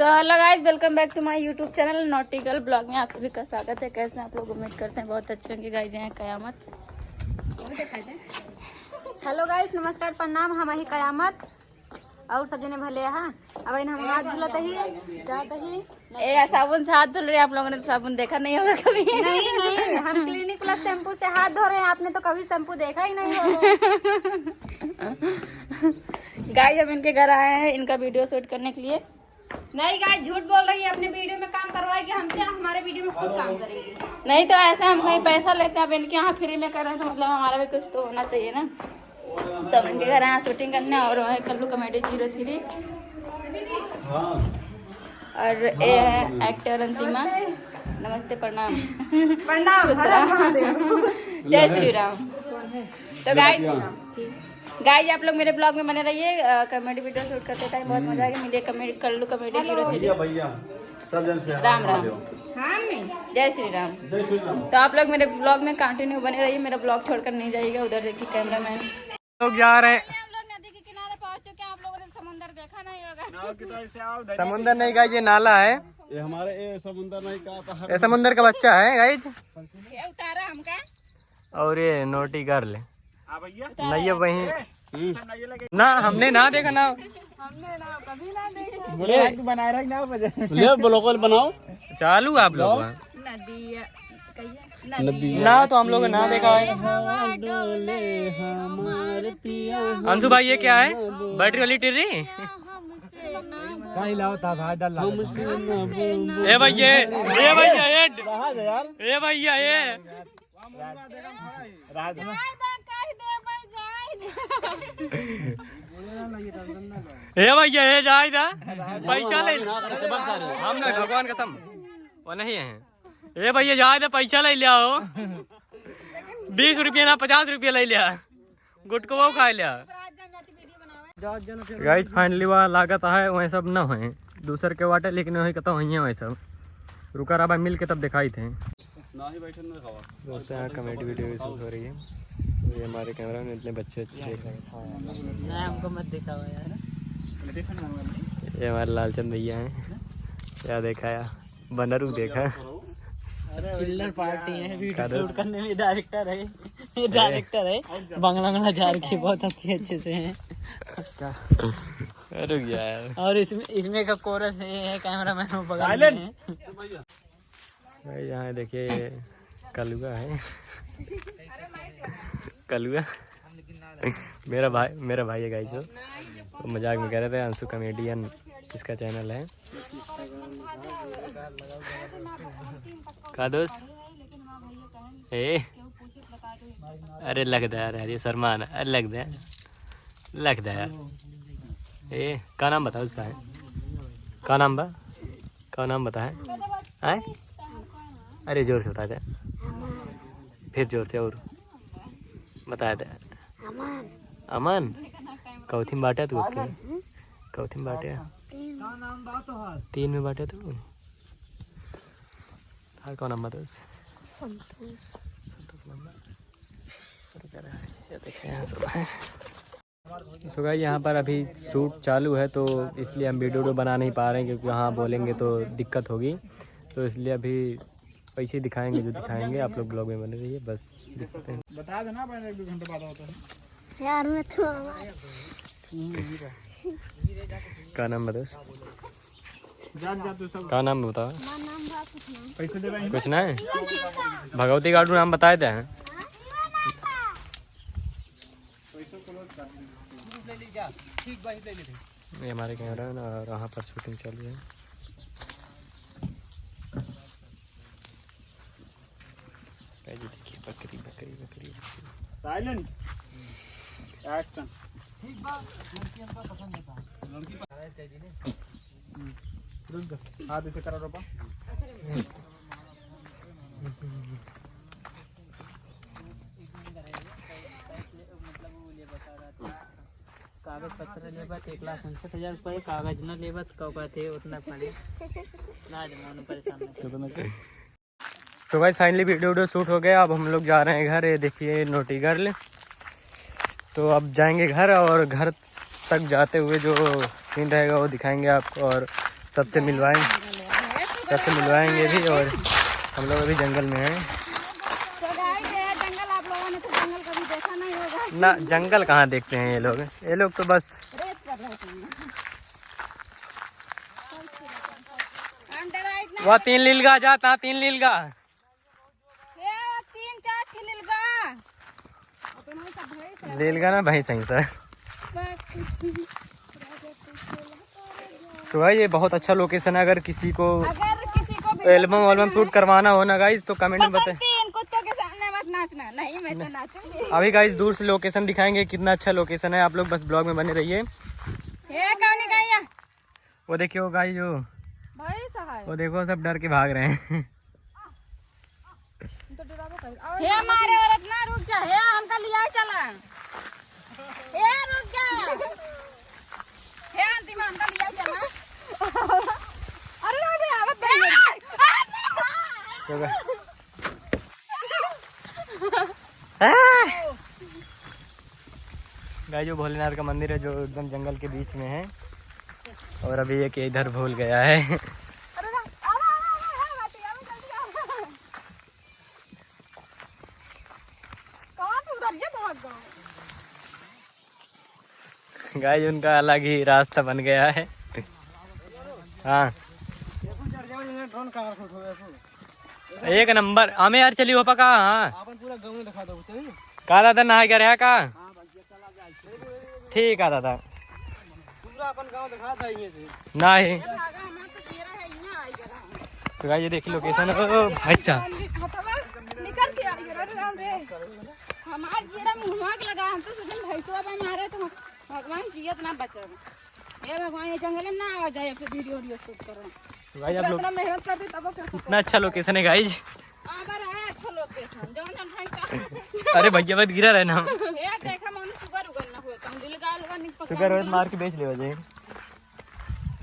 So hello guys, welcome back to my YouTube channel naughty girl blog में आप सभी का स्वागत है। कैसे हैं आप लोग? उम्मीद करते हैं बहुत अच्छे होंगे। गाइस हैं कयामत। हेलो गाइस, नमस्कार, प्रणाम। हम ही कयामत और सब जने भले हाँ। अब हम हाथ धुलत ही चाहते ही ए साबुन से हाथ धुल रहे हैं। आप लोगों ने तो साबुन देखा नहीं होगा कभी। नहीं, हम क्लिनिक प्लस शैम्पू से हाथ धो रहे हैं। आपने तो कभी शैम्पू देखा ही नहीं होगा। गाइस हम इनके घर आए हैं इनका वीडियो शूट करने के लिए। नहीं गाइस, झूठ बोल रही है। अपने वीडियो में काम करवाएगी हमसे, हमारे वीडियो में खुद काम करेगी। नहीं तो ऐसे हम कहीं पैसा लेते हैं, अब इनके यहाँ फ्री में कर रहे हैं तो मतलब हमारा भी कुछ तो होना चाहिए ना। तो इनके घर आए शूटिंग करने। और वह कल्लू कॉमेडी 03 और ये है एक्टर अंतिमा। नमस्ते, प्रणाम। प्रणाम। जय श्री राम। तो गाइस आप लोग मेरे ब्लॉग में बने रहिए। कॉमेडी वीडियो शूट करते टाइम बहुत मजा आएगा। मिलिए कॉमेडी कल्लू कॉमेडी 03। राम राम, जय श्री राम। तो आप लोग मेरे ब्लॉग में कंटिन्यू बने रहिए। मेरा ब्लॉग छोड़कर नहीं जाइएगा। उधर देखिए कैमरामैन लोग जा रहे हैं। हम लोग नदी के किनारे पहुंच चुके हैं। आप लोगों ने समुद्र देखा नहीं होगा। समुंदर नहीं गाइज, ये नाला है। ये हमारे ये समुंदर नहीं कहा ये समुंदर का बच्चा है गाइज। ये उतारा हमका। और ये नोटी गर्ल नहीं है वही ना, हमने ना देखा ना। ले ब्लॉगर बनाओ चालू आप लोग नदी ना, तो हम लोग ना देखा है। अंशु भाई ये क्या है? बैटरी वाली टिर्री? ए भैया, ए भैया, ए भैया, ये ए भैया ये जाए था पैसा ले। हम ना भगवान कसम वो नहीं है। ए भैया जाए था पैसा ले लिया हो। 20 रुपया ना 50 रुपया ले लिया। गुटको वो खा लिया। गाइस फाइनली वह लागत है वही सब न हुए दूसर के वाटे, लेकिन वही कहता वही है वही सब। रुका रहा मिल के तब दिखाई थे दोस्तों। यहाँ कॉमेडी वीडियो शूट हो रही है। ये हमारे कैमरा में इतने बच्चे अच्छे देख रहे हैं। हमको मत देखा हुआ यार। ये हमारे लालचंद भैया हैं। क्या देखा यार? बनरू देखा। चिल्लर पार्टी है। वीडियो शूट करने में डायरेक्टर है। ये डायरेक्टर है। बंगला जा रखी बहुत अच्छे से हैं। रुक यार। और इसमें का कोरस ये है। कैमरा मैन बगल में भाई यहाँ देखिए कलुआ है। कलुआ मेरा भाई है गाइस। तो मजाक में कह रहे थे अंशु कॉमेडियन इसका चैनल है। का दोस्त अरे लगता है यार, ये सलमान है। लगता है यार। का नाम बता उसका है? का नाम बता है? अरे जोर से बता दे, फिर जोर से और बता दे। अमन कौथी में बांटा तू? कौथी में बांटे? 3 में बांटे तू। हाँ कौन नाम बता? संतोष सो गाइस यहाँ पर अभी शूट चालू है, तो इसलिए हम वीडियो बना नहीं पा रहे हैं क्योंकि वहाँ बोलेंगे तो दिक्कत होगी। तो इसलिए अभी पैसे दिखाएंगे जो दिखाएंगे। आप लोग ब्लॉग में बने रहिए। बस दिखते हैं। बता देना 1-2 घंटे बाद होता है यार। मैं तो का नाम बता? सब का नाम बताओ। पैसे दे रहे कुछ ना है। भगवती गार्डू नाम बताए थे। ये हमारे कैमरा है ना, और वहाँ पर शूटिंग चालू है। देखिए बकरी साइलेंट एक्शन। हाथ ऐसे करो रोपा। कागज पत्र लेबत 1,59,000 रुपये। कागज न लेबत कहते उतना पड़े ना। परेशान तो भाई फाइनली वीडियो शूट हो गया। अब हम लोग जा रहे हैं घर। ये देखिए नोटी गर्ल। तो अब जाएंगे घर, और घर तक जाते हुए जो सीन रहेगा वो दिखाएंगे आपको। और सबसे मिलवाएंगे भी। और हम लोग अभी जंगल में हैं। तो गाइस ये जंगल आप लोगों ने तो जंगल कभी देखा नहीं होगा। ना जंगल कहाँ देखते हैं ये लोग तो बस रेत पर रहते हैं। अंडर राइट ना वह 3 लीलगा जाता 3 लीलगा ये 3-4 खिलगा। लीलगा ना भाई सही सर। तो भाई ये बहुत अच्छा लोकेशन है। अगर किसी को अगर किसी को भी एल्बम शूट करवाना हो ना गाइज तो कमेंट में बताएं। इन कुत्तों के सामने मत नाचना। नहीं मैं तो नाचूंगी। अभी गाइज दूर से लोकेशन दिखाएंगे, कितना अच्छा लोकेशन है। आप लोग बस ब्लॉग में बने रहिए। ये कौन है? वो देखियो गाइज जो भाई सहाय वो देखो सब डर के भाग रहे हैं। हे हमारे औरत ना रुक जा। हे हमका लिया चला। हे रुक जा। हे अंतिम हमका लिया चला। अरे अरे आवत गाइस जो भोलेनाथ का मंदिर है जो एकदम जंगल के बीच में है। और अभी एक इधर भूल गया है। गाइस उनका अलग ही रास्ता बन गया है। हाँ एक नंबर हमें यार चली हो पका। हाँ का दादा नहा गया रहा का ठीक है दादा नहीं। तो गाइस ये देखिए लोकेशन है। भाई साहब निकल के हमार जीरा मुंहवा के लगा। हम तो सुजन भैंसवा पे मारे तो भगवान जियत ना बचब। हे भगवान ये जंगल में ना आ जाए फिर वीडियो शूट करो। तो गाइस आप लोग मेहनत करते तब इतना अच्छा लोकेशन है गाइस। आबर है अच्छा लोकेशन जौन हम भैंसा। अरे भैया मत गिरा रहना। हे देखा मन सुगर उगल ना हो तुम दिल गाल वा निक पका। शुगर मार के बेच ले वजह।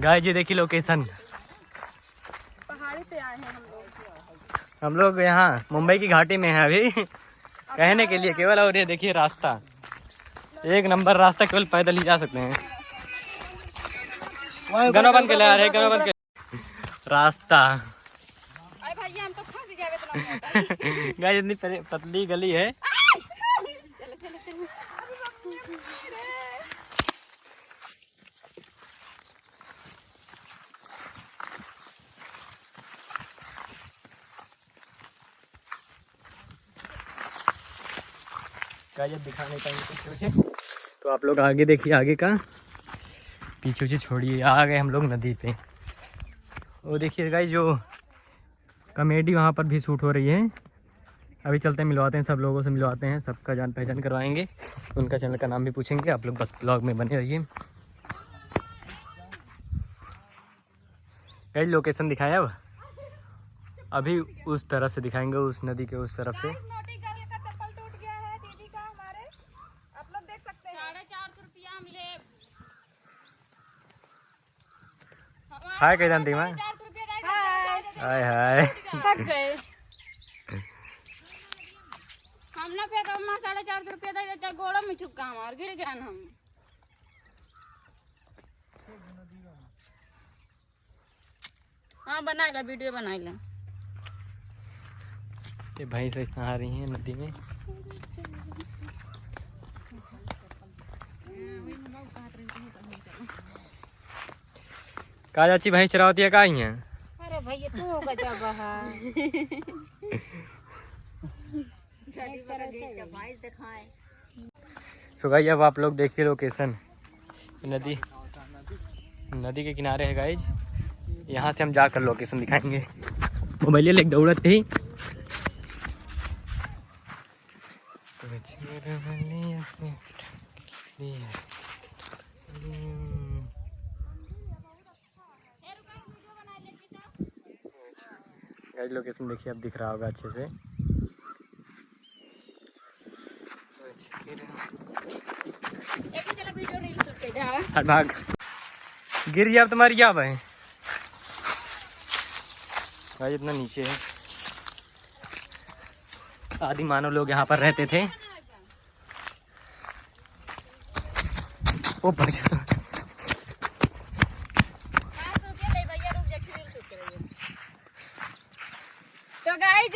गाइस ये देखिए लोकेशन। पहाड़ी पे आए हैं हम लोग यहाँ मुंबई की घाटी में है अभी कहने के लिए केवल। और ये देखिए रास्ता एक नंबर रास्ता, केवल पैदल ही जा सकते हैं। गनो बन के ला रहे गनो बन के रास्ता। अरे भैया हम तो फंस जावे इतना मोटा। गाइस इतनी पतली गली है। चलो चलो चलो गाइस दिखाने का पीछे तो आप लोग आगे देखिए। आगे का पीछे छोड़िए। आ गए हम लोग नदी पे। वो देखिए गाइस जो कॉमेडी वहाँ पर भी शूट हो रही है। अभी चलते हैं मिलवाते हैं सब लोगों से मिलवाते हैं। सबका जान पहचान करवाएंगे। उनका चैनल का नाम भी पूछेंगे। आप लोग बस ब्लॉग में बने रहिए। गाइस लोकेशन दिखाया अब अभी उस तरफ से दिखाएंगे, उस नदी के उस तरफ से। नोटी कर का चप्पल टूट गया है दीदी का हमारे। आप लोग देख सकते हैं 450 रुपया हम ले। हाय कह जानती मैं। हाय हाय थक गए हम ना पे कम 450 रुपया दे देता गोड़ा में चुका हमार गिर गया हम। हाँ बनाइला वीडियो बनाइला। ये भैंस नहा रही हैं नदी में। का चाची भैंस चरावती है का ही है। अरे भैया तू गजब है। सो गाइस अब आप लोग देखिए लोकेशन। नदी के किनारे है गाइस। यहाँ से हम जाकर लोकेशन दिखाएंगे। मोबाइल लेके दौड़ते ही गाइस लोकेशन देखिए अब दिख रहा होगा अच्छे से। हट भाग गिर गया अब तुम्हारी क्या भाई। गाइस इतना नीचे है। आदि मानव लोग यहाँ पर रहते थे। ओ बच तो गाइस